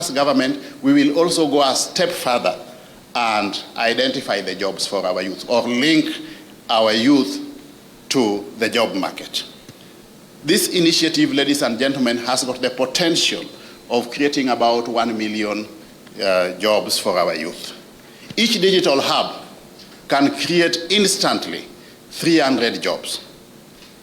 government, we will also go a step further and identify the jobs for our youth, or link our youth to the job market. This initiative, ladies and gentlemen, has got the potential of creating about 1 million jobs for our youth. Each digital hub can create instantly 300 jobs.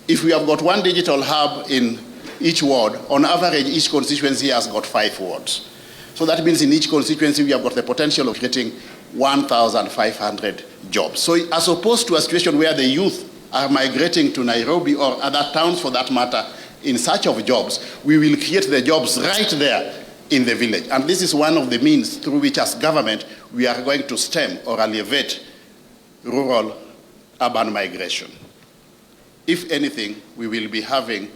If we have got one digital hub in each ward, on average, each constituency has got 5 wards. So that means in each constituency, we have got the potential of creating 1,500 jobs. So as opposed to a situation where the youth are migrating to Nairobi or other towns for that matter in search of jobs, we will create the jobs right there in the village. And this is one of the means through which as government, we are going to stem or alleviate rural-urban migration. If anything, we will be having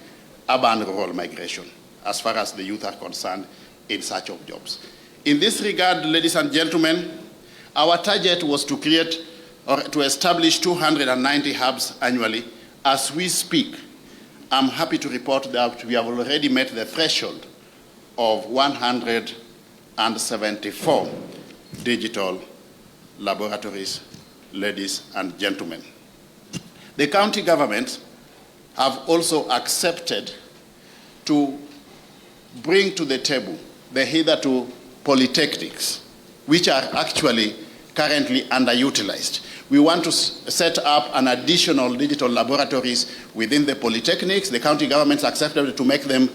urban-rural migration as far as the youth are concerned in search of jobs. In this regard, ladies and gentlemen, our target was to create or to establish 290 hubs annually. As we speak, I'm happy to report that we have already met the threshold of 174 digital laboratories, ladies and gentlemen. The county governments have also accepted to bring to the table the hitherto polytechnics, which are actually currently underutilized. We want to set up an additional digital laboratories within the polytechnics. The county governments accepted to make them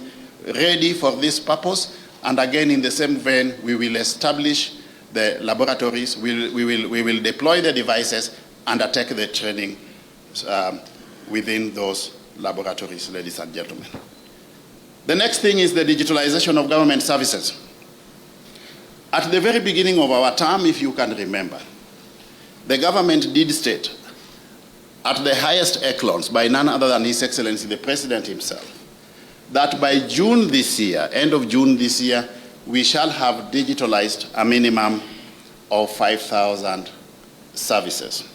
ready for this purpose. And again, in the same vein, we will establish the laboratories, we will deploy the devices, undertake the training within those laboratories, ladies and gentlemen. The next thing is the digitalization of government services. At the very beginning of our term, if you can remember, the government did state at the highest echelons by none other than His Excellency the President himself, that by June this year, end of June this year, we shall have digitalized a minimum of 5,000 services.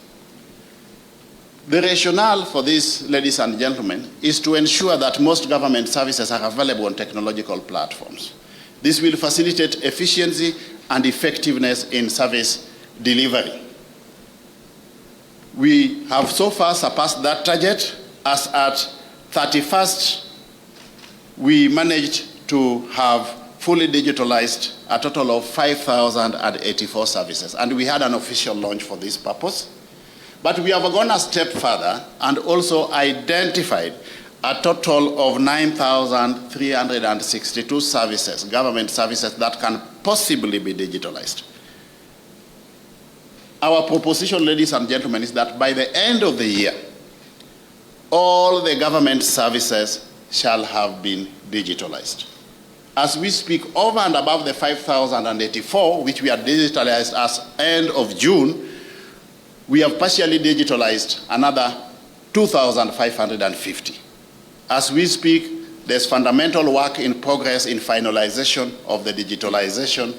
The rationale for this, ladies and gentlemen, is to ensure that most government services are available on technological platforms. This will facilitate efficiency and effectiveness in service delivery. We have so far surpassed that target, as at 31st, we managed to have fully digitalized a total of 5,084 services. And we had an official launch for this purpose. But we have gone a step further and also identified a total of 9,362 services, government services, that can possibly be digitalized. Our proposition, ladies and gentlemen, is that by the end of the year, all the government services shall have been digitalized. As we speak, over and above the 5,084, which we are digitalized as end of June, we have partially digitalized another 2,550. As we speak, there's fundamental work in progress in finalization of the digitalization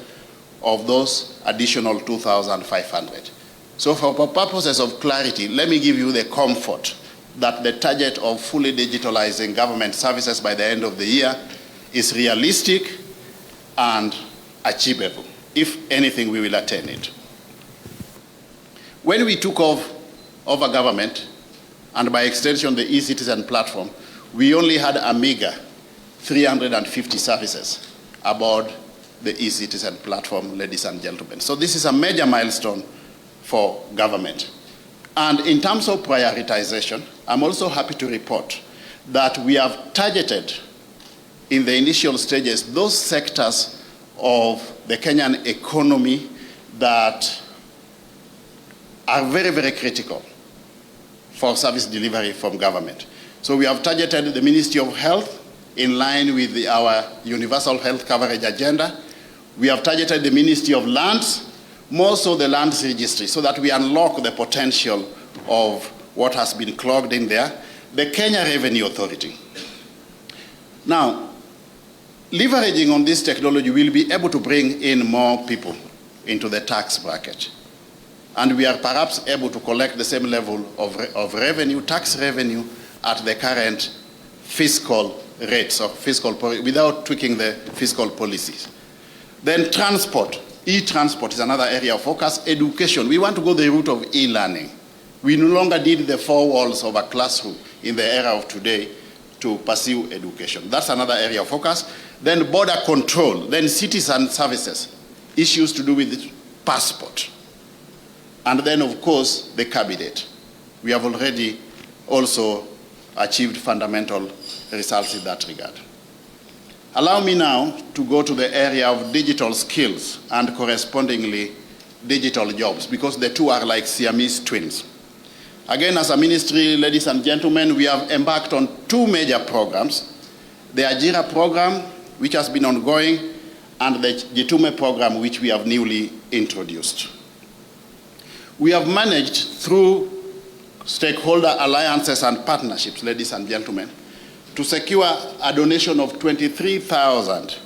of those additional 2,500. So for purposes of clarity, let me give you the comfort that the target of fully digitalizing government services by the end of the year is realistic and achievable. If anything, we will attain it. When we took over government, and by extension the e-citizen platform, we only had a meager 350 services aboard the e-citizen platform, ladies and gentlemen. So this is a major milestone for government. And in terms of prioritization, I'm also happy to report that we have targeted in the initial stages those sectors of the Kenyan economy that are very, very critical for service delivery from government. So we have targeted the Ministry of Health in line with our universal health coverage agenda. We have targeted the Ministry of Lands, more so the lands registry, so that we unlock the potential of what has been clogged in there. The Kenya Revenue Authority. Now, leveraging on this technology, we'll be able to bring in more people into the tax bracket. And we are perhaps able to collect the same level of revenue, tax revenue, at the current fiscal rates of fiscal, without tweaking the fiscal policies. Then transport, e-transport is another area of focus. Education, we want to go the route of e-learning. We no longer need the four walls of a classroom in the era of today to pursue education. That's another area of focus. Then border control, then citizen services, issues to do with passport. And then, of course, the cabinet. We have already also achieved fundamental results in that regard. Allow me now to go to the area of digital skills and correspondingly digital jobs, because the two are like Siamese twins. Again, as a ministry, ladies and gentlemen, we have embarked on two major programs: the Ajira program, which has been ongoing, and the Jitume program, which we have newly introduced. We have managed, through stakeholder alliances and partnerships, ladies and gentlemen, to secure a donation of 23,000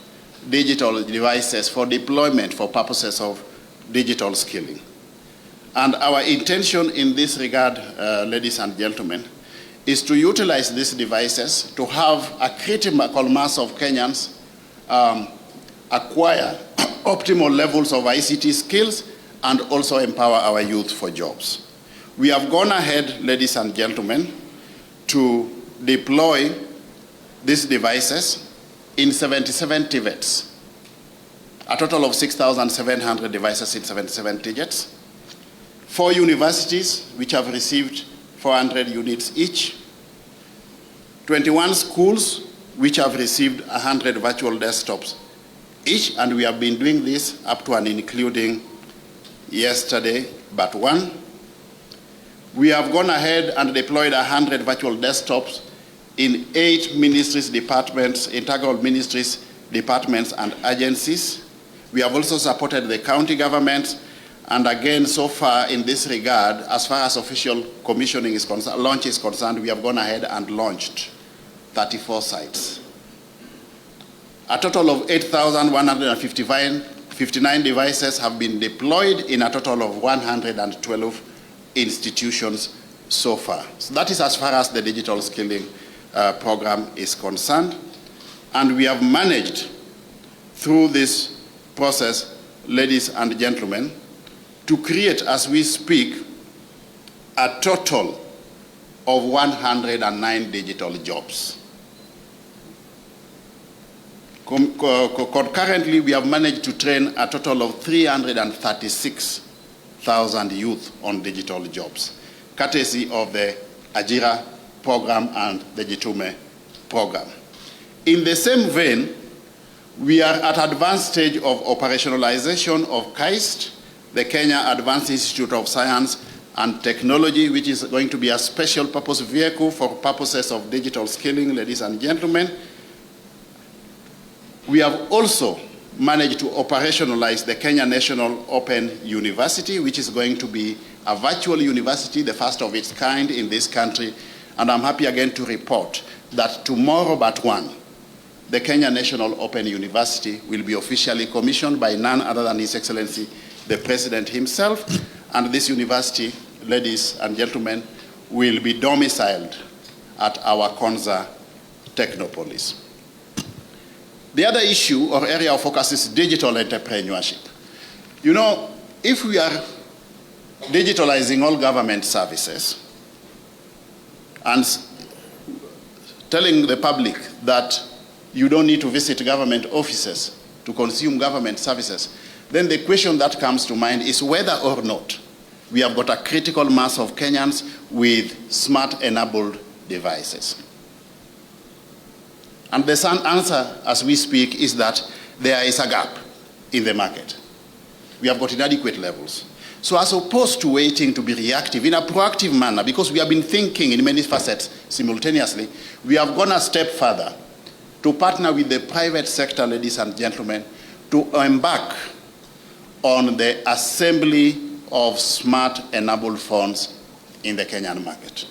digital devices for deployment for purposes of digital skilling. And our intention in this regard, ladies and gentlemen, is to utilize these devices to have a critical mass of Kenyans acquire optimal levels of ICT skills and also empower our youth for jobs. We have gone ahead, ladies and gentlemen, to deploy these devices in 77 TVETs, a total of 6,700 devices in 77 TVETs, 4 universities, which have received 400 units each, 21 schools, which have received 100 virtual desktops each, and we have been doing this up to and including yesterday, but one. We have gone ahead and deployed 100 virtual desktops in 8 ministries, departments, integral ministries, departments, and agencies. We have also supported the county government, and again, so far in this regard, as far as official commissioning is concerned, launch is concerned, we have gone ahead and launched 34 sites. A total of 8,159 devices have been deployed in a total of 112 institutions so far. So that is as far as the digital skilling program is concerned. And we have managed, through this process, ladies and gentlemen, to create, as we speak, a total of 109 digital jobs. Concurrently, we have managed to train a total of 336,000 youth on digital jobs, courtesy of the Ajira program and the Jitume program. In the same vein, we are at advanced stage of operationalization of KAIST, the Kenya Advanced Institute of Science and Technology, which is going to be a special purpose vehicle for purposes of digital skilling, ladies and gentlemen. We have also managed to operationalize the Kenya National Open University, which is going to be a virtual university, the first of its kind in this country. And I'm happy again to report that tomorrow but one, the Kenya National Open University will be officially commissioned by none other than His Excellency, the President himself. And this university, ladies and gentlemen, will be domiciled at our Konza Technopolis. The other issue or area of focus is digital entrepreneurship. You know, if we are digitalizing all government services and telling the public that you don't need to visit government offices to consume government services, then the question that comes to mind is whether or not we have got a critical mass of Kenyans with smart-enabled devices. And the answer, as we speak, is that there is a gap in the market. We have got inadequate levels. So as opposed to waiting to be reactive in a proactive manner, because we have been thinking in many facets simultaneously, we have gone a step further to partner with the private sector, ladies and gentlemen, to embark on the assembly of smart-enabled phones in the Kenyan market.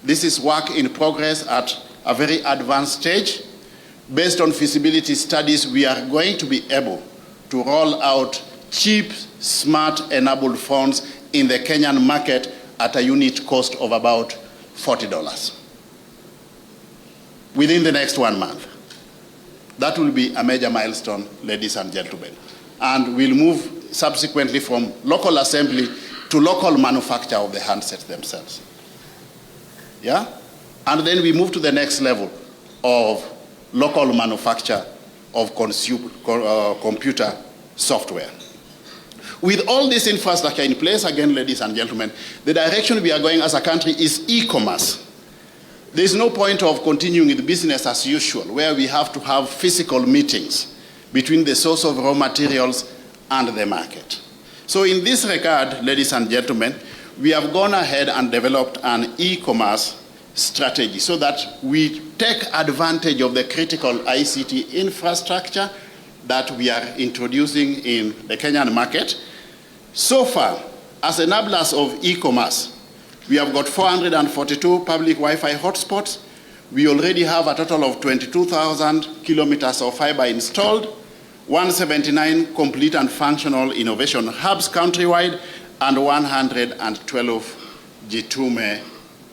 This is work in progress at a very advanced stage. Based on feasibility studies, we are going to be able to roll out cheap, smart-enabled phones in the Kenyan market at a unit cost of about $40 within the next 1 month. That will be a major milestone, ladies and gentlemen. And we'll move subsequently from local assembly to local manufacture of the handsets themselves. Yeah? And then we move to the next level of local manufacture of computer software. With all this infrastructure in place, again, ladies and gentlemen, the direction we are going as a country is e-commerce. There is no point of continuing with business as usual, where we have to have physical meetings between the source of raw materials and the market. So in this regard, ladies and gentlemen, we have gone ahead and developed an e-commerce strategy so that we take advantage of the critical ICT infrastructure that we are introducing in the Kenyan market. So far, as enablers of e-commerce, we have got 442 public Wi-Fi hotspots. We already have a total of 22,000 kilometers of fiber installed, 179 complete and functional innovation hubs countrywide, and 112 GTUME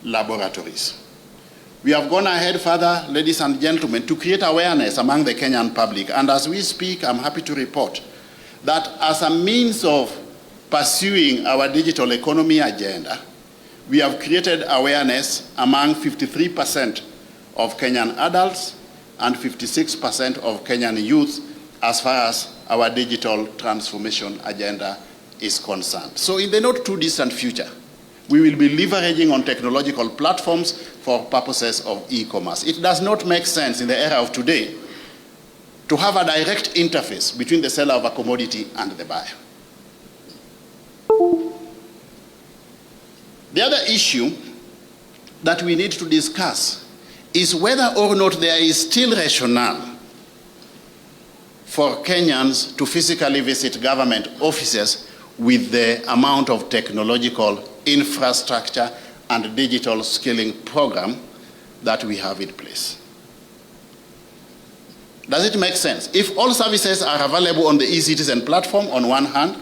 laboratories. We have gone ahead further, ladies and gentlemen, to create awareness among the Kenyan public. And as we speak, I'm happy to report that as a means of pursuing our digital economy agenda, we have created awareness among 53% of Kenyan adults and 56% of Kenyan youth as far as our digital transformation agenda is concerned. So in the not too distant future, we will be leveraging on technological platforms for purposes of e-commerce. It does not make sense in the era of today to have a direct interface between the seller of a commodity and the buyer. The other issue that we need to discuss is whether or not there is still rationale for Kenyans to physically visit government offices with the amount of technological infrastructure and digital skilling program that we have in place. Does it make sense? If all services are available on the eCitizen platform on one hand,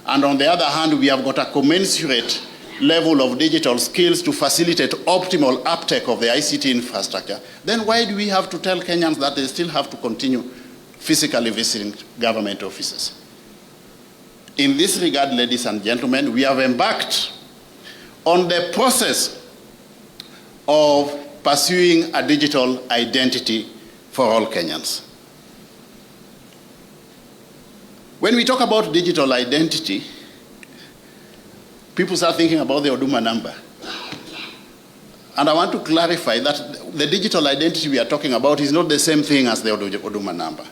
and on the other hand, we have got a commensurate level of digital skills to facilitate optimal uptake of the ICT infrastructure, then why do we have to tell Kenyans that they still have to continue physically visiting government offices? In this regard, ladies and gentlemen, we have embarked on the process of pursuing a digital identity for all Kenyans. When we talk about digital identity, people start thinking about the Huduma Namba. And I want to clarify that the digital identity we are talking about is not the same thing as the Huduma Namba,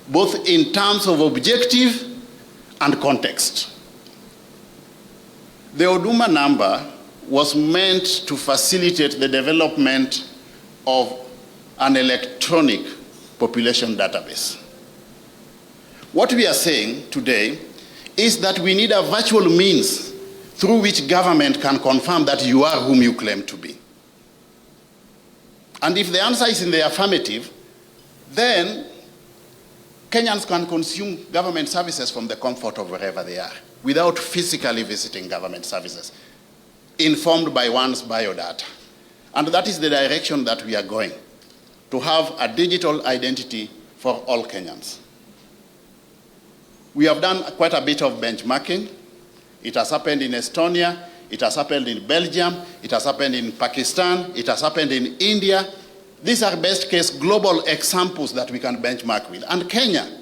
both in terms of objective and context. The Huduma Namba was meant to facilitate the development of an electronic population database. What we are saying today is that we need a virtual means through which government can confirm that you are whom you claim to be. And if the answer is in the affirmative, then Kenyans can consume government services from the comfort of wherever they are without physically visiting government services, informed by one's biodata. And that is the direction that we are going, to have a digital identity for all Kenyans. We have done quite a bit of benchmarking. It has happened in Estonia, it has happened in Belgium, it has happened in Pakistan, it has happened in India. These are best case global examples that we can benchmark with. And Kenya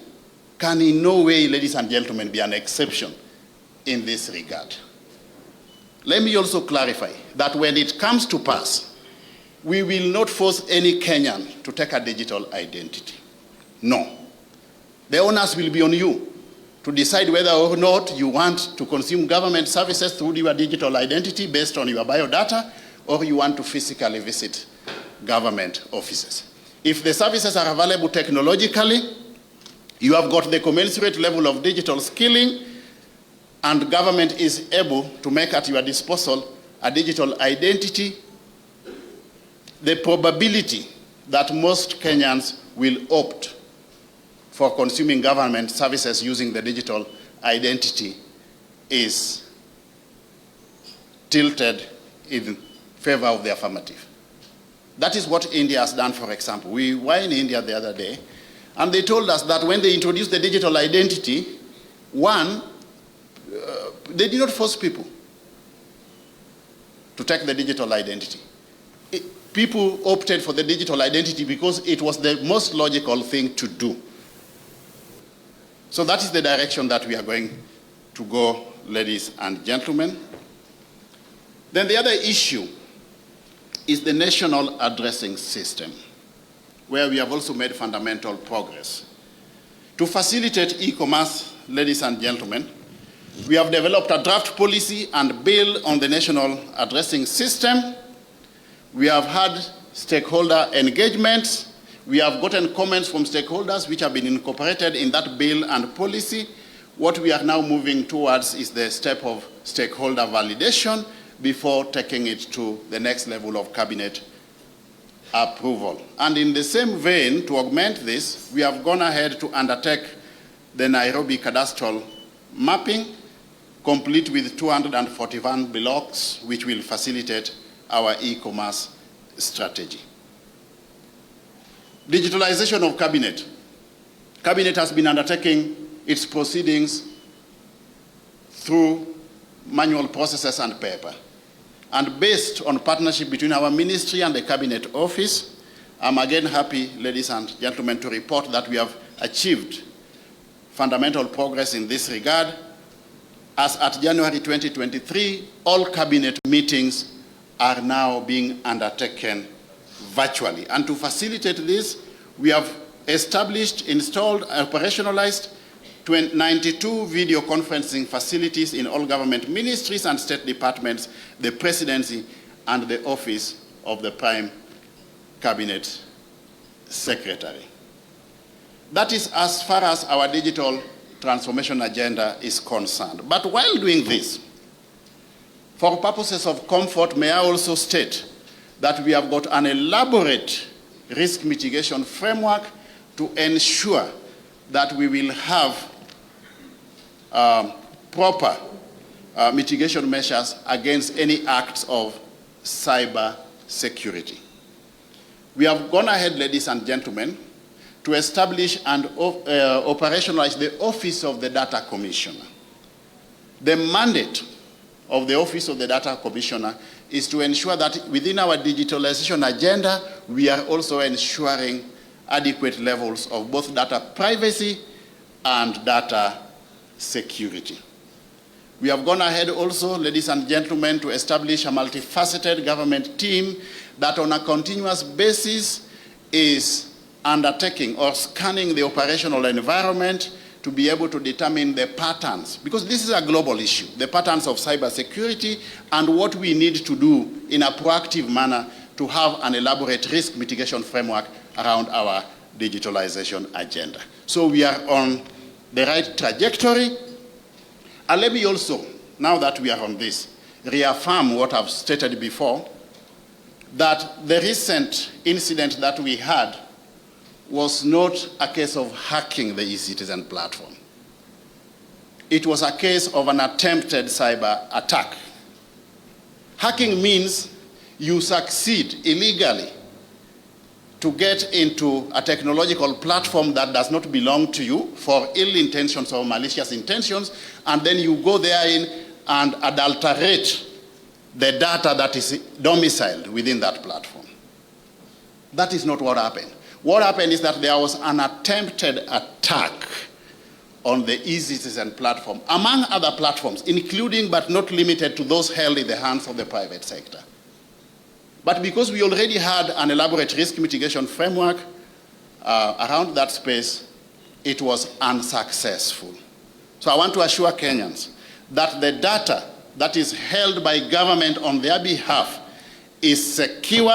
can in no way, ladies and gentlemen, be an exception in this regard. Let me also clarify that when it comes to pass, we will not force any Kenyan to take a digital identity. No. The onus will be on you to decide whether or not you want to consume government services through your digital identity based on your biodata, or you want to physically visit government offices. If the services are available technologically, you have got the commensurate level of digital skilling, and government is able to make at your disposal a digital identity, the probability that most Kenyans will opt for consuming government services using the digital identity is tilted in favor of the affirmative. That is what India has done, for example. We were in India the other day, And they told us that when they introduced the digital identity, they did not force people to take the digital identity. People opted for the digital identity because it was the most logical thing to do. So that is the direction that we are going to go, ladies and gentlemen. Then the other issue is the national addressing system, where we have also made fundamental progress. To facilitate e-commerce, ladies and gentlemen, we have developed a draft policy and bill on the national addressing system. We have had stakeholder engagements. We have gotten comments from stakeholders which have been incorporated in that bill and policy. What we are now moving towards is the step of stakeholder validation before taking it to the next level of cabinet approval. And in the same vein, to augment this, we have gone ahead to undertake the Nairobi cadastral mapping, complete with 241 blocks, which will facilitate our e-commerce strategy. Digitalization of cabinet. Cabinet has been undertaking its proceedings through manual processes and paper. And based on partnership between our ministry and the cabinet office, I'm again happy, ladies and gentlemen, to report that we have achieved fundamental progress in this regard. As at January 2023, all cabinet meetings are now being undertaken virtually. And to facilitate this, we have established, installed, operationalized 92 video conferencing facilities in all government ministries and state departments, the presidency, and the office of the Prime Cabinet Secretary. That is as far as our digital transformation agenda is concerned. But while doing this, for purposes of comfort, may I also state that we have got an elaborate risk mitigation framework to ensure that we will have proper mitigation measures against any acts of cyber security. We have gone ahead, ladies and gentlemen, to establish and operationalize the Office of the Data Commissioner. The mandate of the Office of the Data Commissioner is to ensure that within our digitalization agenda, we are also ensuring adequate levels of both data privacy and data security. We have gone ahead also, ladies and gentlemen, to establish a multifaceted government team that on a continuous basis is undertaking or scanning the operational environment to be able to determine the patterns, because this is a global issue, the patterns of cybersecurity and what we need to do in a proactive manner to have an elaborate risk mitigation framework around our digitalization agenda. So we are on the right trajectory. And let me also, now that we are on this, reaffirm what I've stated before, that the recent incident that we had was not a case of hacking the eCitizen platform. It was a case of an attempted cyber attack. Hacking means you succeed illegally to get into a technological platform that does not belong to you for ill intentions or malicious intentions, and then you go therein and adulterate the data that is domiciled within that platform. That is not what happened. What happened is that there was an attempted attack on the eCitizen platform, among other platforms, including but not limited to those held in the hands of the private sector. But because we already had an elaborate risk mitigation framework around that space, it was unsuccessful. So I want to assure Kenyans that the data that is held by government on their behalf is secure.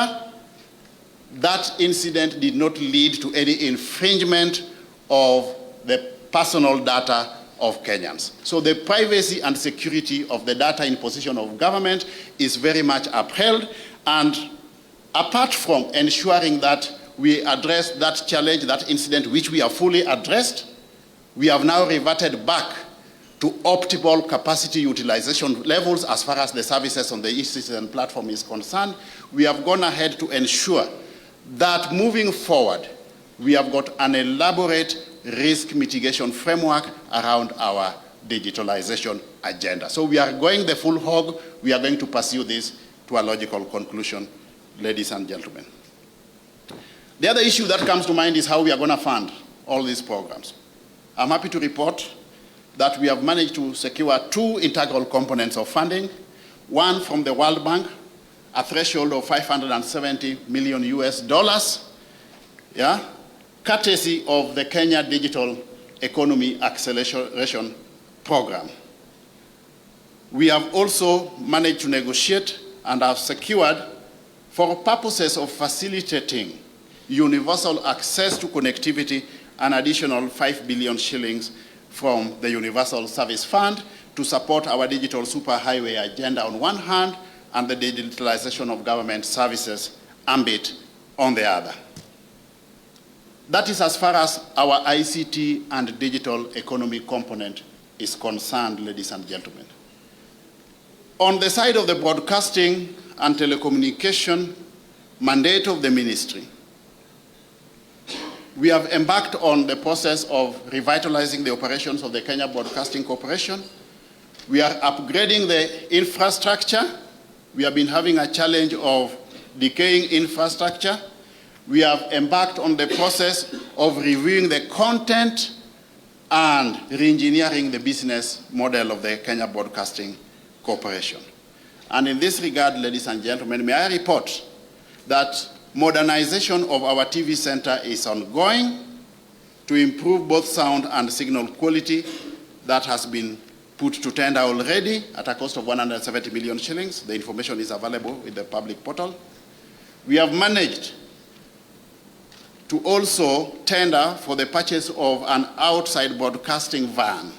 That incident did not lead to any infringement of the personal data of Kenyans. So the privacy and security of the data in possession of government is very much upheld. And apart from ensuring that we address that challenge, that incident, which we have fully addressed, we have now reverted back to optimal capacity utilization levels as far as the services on the eCitizen platform is concerned. We have gone ahead to ensure that moving forward, we have got an elaborate risk mitigation framework around our digitalization agenda. So we are going the full hog. We are going to pursue this to a logical conclusion, ladies and gentlemen. The other issue that comes to mind is how we are going to fund all these programs. I'm happy to report that we have managed to secure two integral components of funding, one from the World Bank, a threshold of $570 million US, yeah, courtesy of the Kenya Digital Economy Acceleration Program. We have also managed to negotiate and have secured, for purposes of facilitating universal access to connectivity, an additional 5 billion shillings from the Universal Service Fund to support our digital superhighway agenda on one hand and the digitalization of government services ambit on the other. That is as far as our ICT and digital economy component is concerned, ladies and gentlemen. On the side of the broadcasting and telecommunication mandate of the ministry, we have embarked on the process of revitalizing the operations of the Kenya Broadcasting Corporation. We are upgrading the infrastructure. We have been having a challenge of decaying infrastructure. We have embarked on the process of reviewing the content and re-engineering the business model of the Kenya Broadcasting Corporation. And in this regard, ladies and gentlemen, may I report that modernization of our TV center is ongoing to improve both sound and signal quality. That has been put to tender already at a cost of 170 million shillings. The information is available with the public portal. We have managed to also tender for the purchase of an outside broadcasting van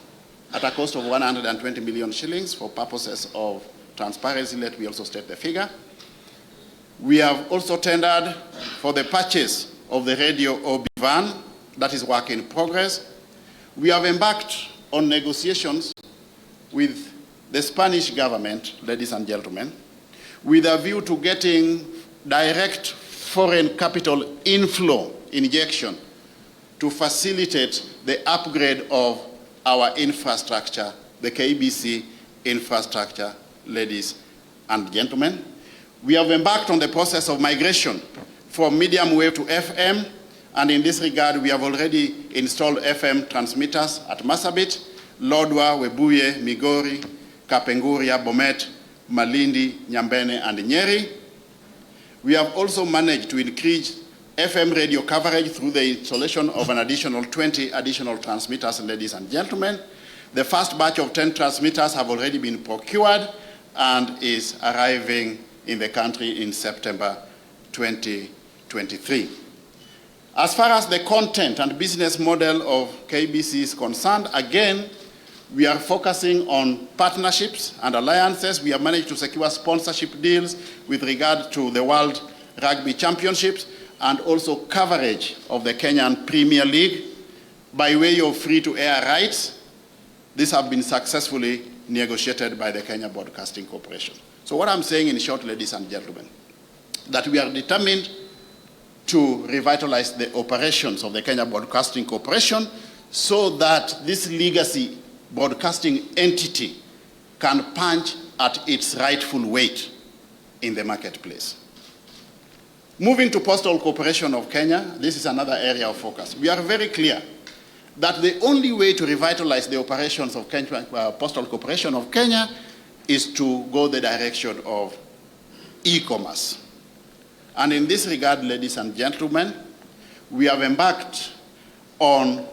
at a cost of 120 million shillings for purposes of transparency. Let me also state the figure. We have also tendered for the purchase of the radio OB van. That is work in progress. We have embarked on negotiations with the Spanish government, ladies and gentlemen, with a view to getting direct foreign capital inflow injection to facilitate the upgrade of our infrastructure, the KBC infrastructure, ladies and gentlemen. We have embarked on the process of migration from medium wave to FM, and in this regard, we have already installed FM transmitters at Marsabit, Lodwar, Webuye, Migori, Kapenguria, Bomet, Malindi, Nyambene, and Nyeri. We have also managed to increase FM radio coverage through the installation of an additional 20 additional transmitters, ladies and gentlemen. The first batch of 10 transmitters have already been procured and is arriving in the country in September 2023. As far as the content and business model of KBC is concerned, again, we are focusing on partnerships and alliances. We have managed to secure sponsorship deals with regard to the World Rugby Championships and also coverage of the Kenyan Premier League by way of free-to-air rights. These have been successfully negotiated by the Kenya Broadcasting Corporation. So what I'm saying in short, ladies and gentlemen, that we are determined to revitalize the operations of the Kenya Broadcasting Corporation so that this legacy broadcasting entity can punch at its rightful weight in the marketplace. Moving to Postal Corporation of Kenya, this is another area of focus. We are very clear that the only way to revitalize the operations of Kenya, Postal Corporation of Kenya is to go the direction of e-commerce. And in this regard, ladies and gentlemen, we have embarked on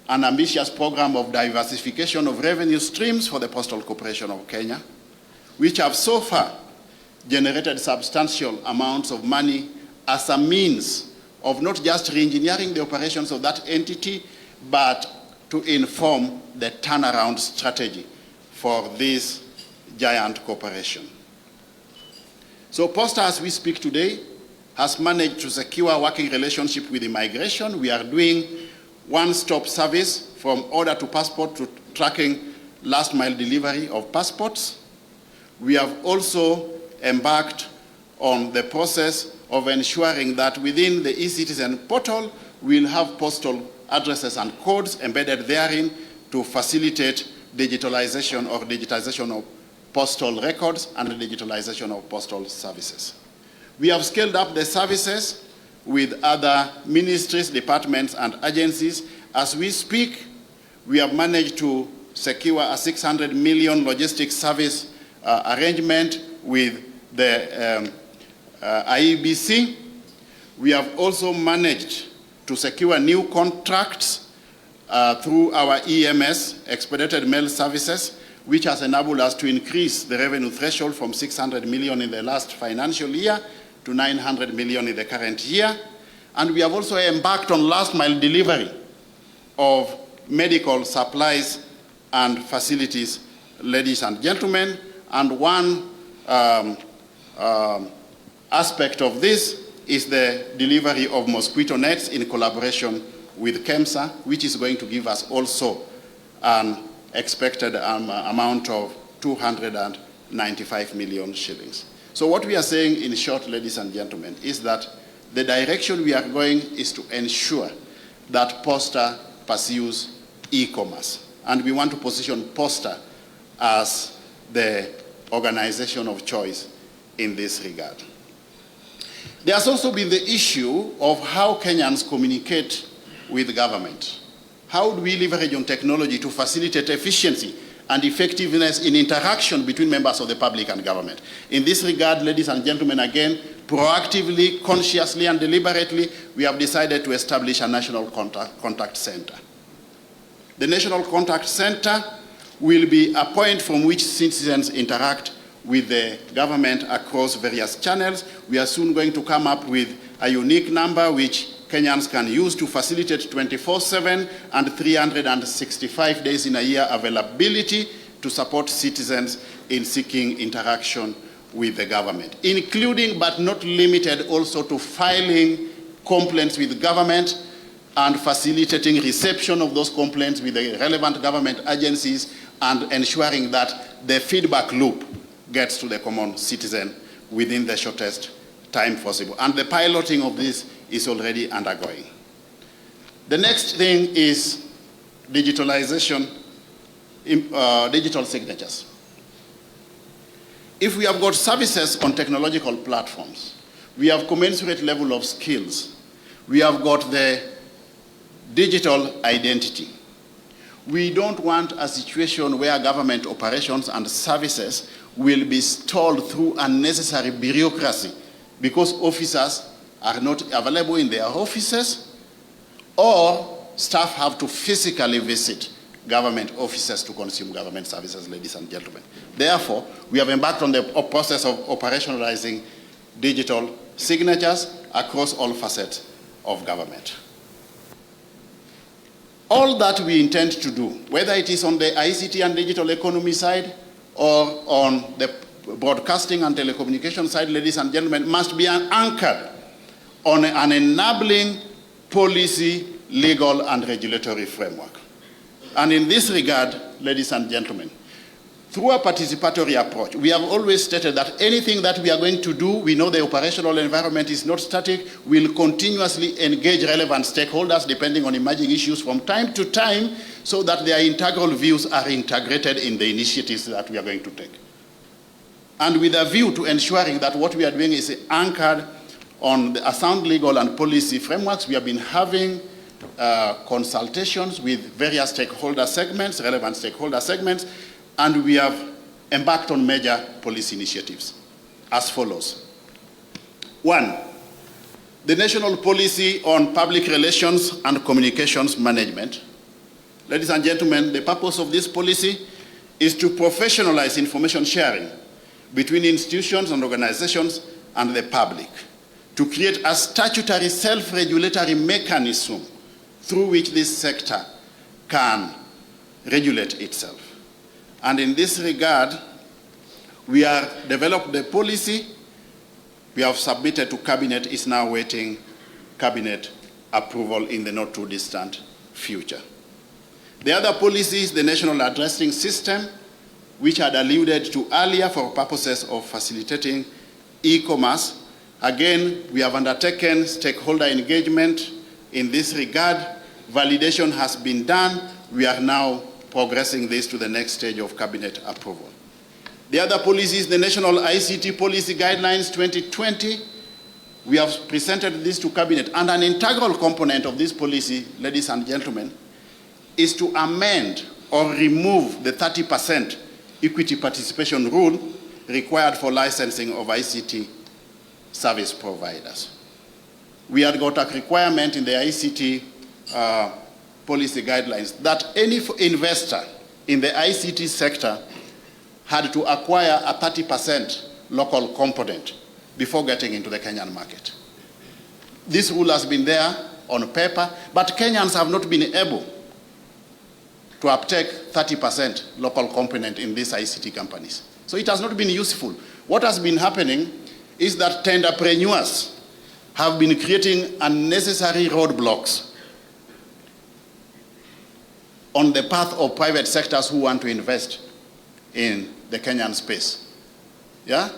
an ambitious program of diversification of revenue streams for the Postal Corporation of Kenya, which have so far generated substantial amounts of money as a means of not just re-engineering the operations of that entity, but to inform the turnaround strategy for this giant corporation. So Posta, as we speak today, has managed to secure working relationship with immigration. We are doing one-stop service from order to passport to tracking last mile delivery of passports. We have also embarked on the process of ensuring that within the eCitizen portal, will have postal addresses and codes embedded therein to facilitate digitalization of postal records and digitalization of postal services. We have scaled up the services with other ministries, departments, and agencies. As we speak, we have managed to secure a 600 million logistics service arrangement with the IEBC. We have also managed to secure new contracts through our EMS, Expedited Mail Services, which has enabled us to increase the revenue threshold from 600 million in the last financial year to 900 million in the current year. And we have also embarked on last mile delivery of medical supplies and facilities, ladies and gentlemen. And one aspect of this is the delivery of mosquito nets in collaboration with KEMSA, which is going to give us also an expected amount of 295 million shillings. So what we are saying in short, ladies and gentlemen, is that the direction we are going is to ensure that Posta pursues e-commerce. And we want to position Posta as the organization of choice in this regard. There has also been the issue of how Kenyans communicate with government. How do we leverage on technology to facilitate efficiency and effectiveness in interaction between members of the public and government? In this regard, ladies and gentlemen, again, proactively, consciously, and deliberately, we have decided to establish a national contact center. The National Contact Center will be a point from which citizens interact with the government across various channels. We are soon going to come up with a unique number which Kenyans can use to facilitate 24/7 and 365 days in a year availability to support citizens in seeking interaction with the government, including but not limited also to filing complaints with government and facilitating reception of those complaints with the relevant government agencies and ensuring that the feedback loop gets to the common citizen within the shortest time possible. And the piloting of this is already undergoing. The next thing is digitalization, digital signatures. If we have got services on technological platforms, we have commensurate level of skills, we have got the digital identity. We don't want a situation where government operations and services will be stalled through unnecessary bureaucracy because officers are not available in their offices or staff have to physically visit government offices to consume government services, ladies and gentlemen. Therefore, we have embarked on the process of operationalizing digital signatures across all facets of government. All that we intend to do, whether it is on the ICT and digital economy side or on the broadcasting and telecommunication side, ladies and gentlemen, must be anchored on an enabling policy, legal, and regulatory framework. And in this regard, ladies and gentlemen, through a participatory approach, we have always stated that anything that we are going to do, we know the operational environment is not static, we'll continuously engage relevant stakeholders depending on emerging issues from time to time so that their integral views are integrated in the initiatives that we are going to take. And with a view to ensuring that what we are doing is anchored on a sound legal and policy frameworks, we have been having consultations with various stakeholder segments, relevant stakeholder segments, and we have embarked on major policy initiatives as follows. One, the national policy on public relations and communications management. Ladies and gentlemen, the purpose of this policy is to professionalize information sharing between institutions and organizations and the public, to create a statutory self-regulatory mechanism through which this sector can regulate itself. And in this regard, we have developed the policy, we have submitted to Cabinet, is now waiting Cabinet approval in the not too distant future. The other policy is the National Addressing System, which I had alluded to earlier for purposes of facilitating e-commerce. Again, we have undertaken stakeholder engagement In this regard, validation has been done. We are now progressing this to the next stage of cabinet approval. The other policies, the National ICT Policy Guidelines 2020, we have presented this to cabinet, and an integral component of this policy, ladies and gentlemen, is to amend or remove the 30% equity participation rule required for licensing of ICT service providers. We had got a requirement in the ICT policy guidelines that any investor in the ICT sector had to acquire a 30% local component before getting into the Kenyan market. This rule has been there on paper, but Kenyans have not been able to uptake 30% local component in these ICT companies. So it has not been useful. What has been happening is that tenderpreneurs have been creating unnecessary roadblocks on the path of private sectors who want to invest in the Kenyan space. Yeah?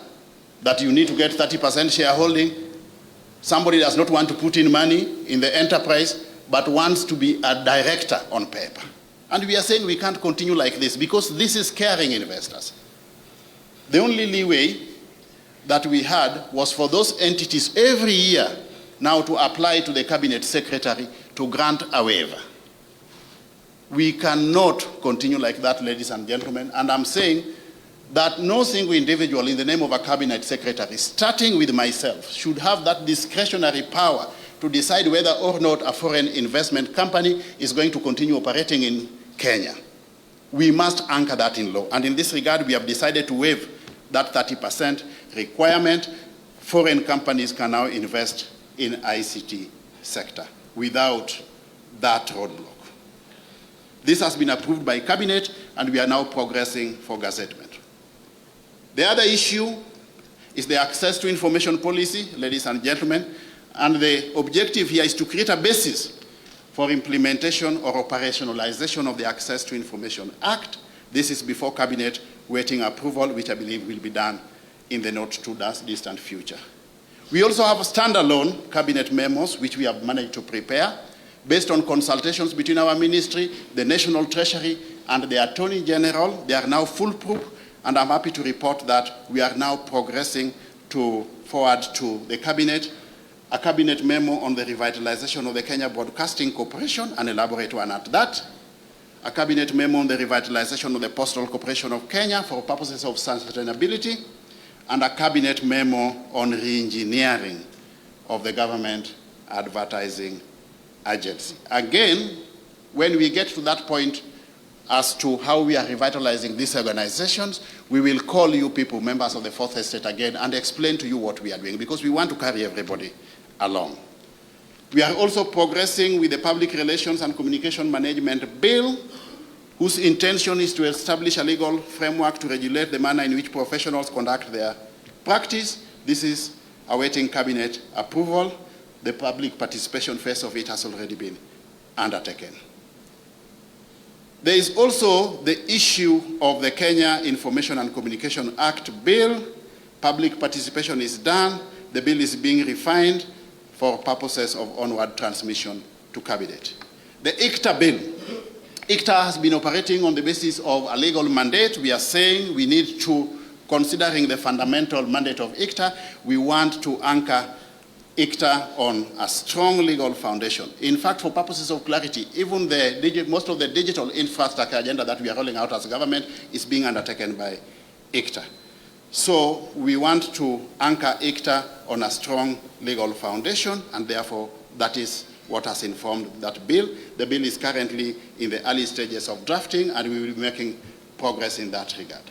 That you need to get 30% shareholding. Somebody does not want to put in money in the enterprise, but wants to be a director on paper. And we are saying we can't continue like this because this is scaring investors. The only leeway that we had was for those entities every year now to apply to the cabinet secretary to grant a waiver. We cannot continue like that, ladies and gentlemen, and I'm saying that no single individual in the name of a cabinet secretary, starting with myself, should have that discretionary power to decide whether or not a foreign investment company is going to continue operating in Kenya. We must anchor that in law, and in this regard, we have decided to waive that 30% requirement. Foreign companies can now invest in ICT sector without that roadblock. This has been approved by cabinet, and we are now progressing for gazettement. The other issue is the access to information policy, ladies and gentlemen, and the objective here is to create a basis for implementation or operationalization of the Access to Information Act. This is before cabinet waiting approval, which I believe will be done in the not too distant future. We also have standalone cabinet memos, which we have managed to prepare based on consultations between our ministry, the National Treasury, and the Attorney General. They are now foolproof, and I'm happy to report that we are now progressing to forward to the cabinet a cabinet memo on the revitalization of the Kenya Broadcasting Corporation, an elaborate one at that, a cabinet memo on the revitalization of the Postal Corporation of Kenya for purposes of sustainability, and a cabinet memo on re-engineering of the government advertising agency. Again, when we get to that point as to how we are revitalizing these organizations, we will call you people, members of the Fourth Estate, again and explain to you what we are doing, because we want to carry everybody along. We are also progressing with the Public Relations and Communication Management Bill, whose intention is to establish a legal framework to regulate the manner in which professionals conduct their practice. This is awaiting cabinet approval. The public participation phase of it has already been undertaken. There is also the issue of the Kenya Information and Communication Act bill. Public participation is done. The bill is being refined for purposes of onward transmission to cabinet. The ICTA bill. ICTA has been operating on the basis of a legal mandate. We are saying we need to, considering the fundamental mandate of ICTA, we want to anchor ICTA on a strong legal foundation. In fact, for purposes of clarity, even most of the digital infrastructure agenda that we are rolling out as a government is being undertaken by ICTA. So we want to anchor ICTA on a strong legal foundation, and therefore that is what has informed that bill. The bill is currently in the early stages of drafting, and we will be making progress in that regard.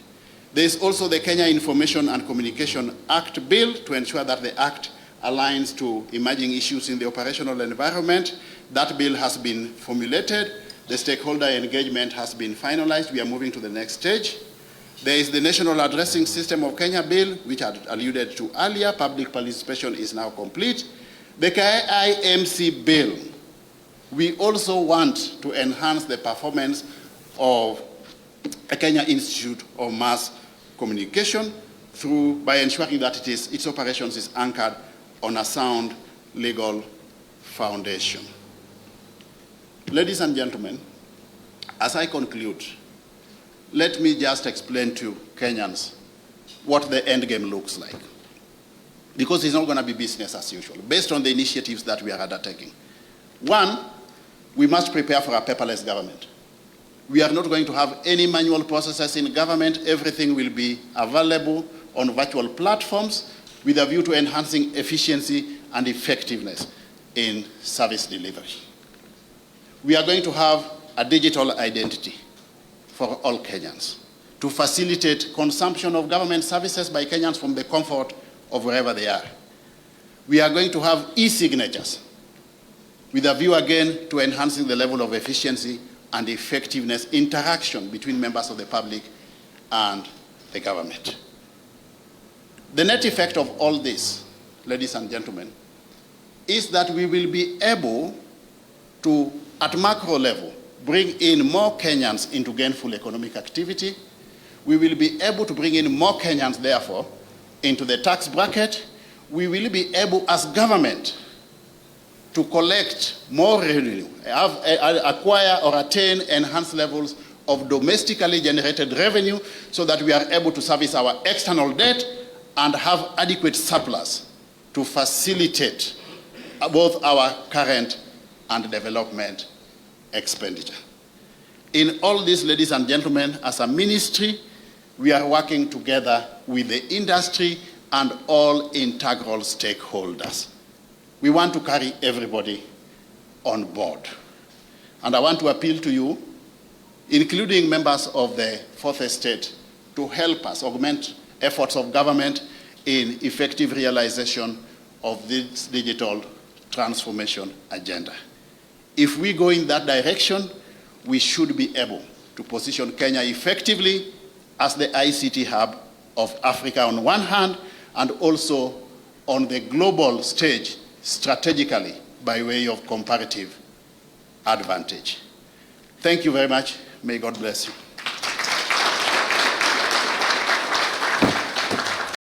There is also the Kenya Information and Communication Act bill to ensure that the act aligns to emerging issues in the operational environment. That bill has been formulated. The stakeholder engagement has been finalized. We are moving to the next stage. There is the National Addressing System of Kenya bill, which I alluded to earlier. Public participation is now complete. The KIMC bill, we also want to enhance the performance of a Kenya Institute of Mass Communication by ensuring that its operations is anchored on a sound legal foundation. Ladies and gentlemen, as I conclude, let me just explain to Kenyans what the end game looks like. Because it's not going to be business as usual, based on the initiatives that we are undertaking. One, we must prepare for a paperless government. We are not going to have any manual processes in government. Everything will be available on virtual platforms with a view to enhancing efficiency and effectiveness in service delivery. We are going to have a digital identity for all Kenyans to facilitate consumption of government services by Kenyans from the comfort of wherever they are. We are going to have e-signatures with a view again to enhancing the level of efficiency and effectiveness interaction between members of the public and the government. The net effect of all this, ladies and gentlemen, is that we will be able to, at macro level, bring in more Kenyans into gainful economic activity. We will be able to bring in more Kenyans, therefore, into the tax bracket. We will be able, as government, to collect more revenue, acquire or attain enhanced levels of domestically generated revenue so that we are able to service our external debt and have adequate surplus to facilitate both our current and development expenditure. In all this, ladies and gentlemen, as a ministry, we are working together with the industry and all integral stakeholders. We want to carry everybody on board. And I want to appeal to you, including members of the Fourth Estate, to help us augment efforts of government in effective realization of this digital transformation agenda. If we go in that direction, we should be able to position Kenya effectively as the ICT hub of Africa on one hand, and also on the global stage strategically by way of comparative advantage. Thank you very much. May God bless you.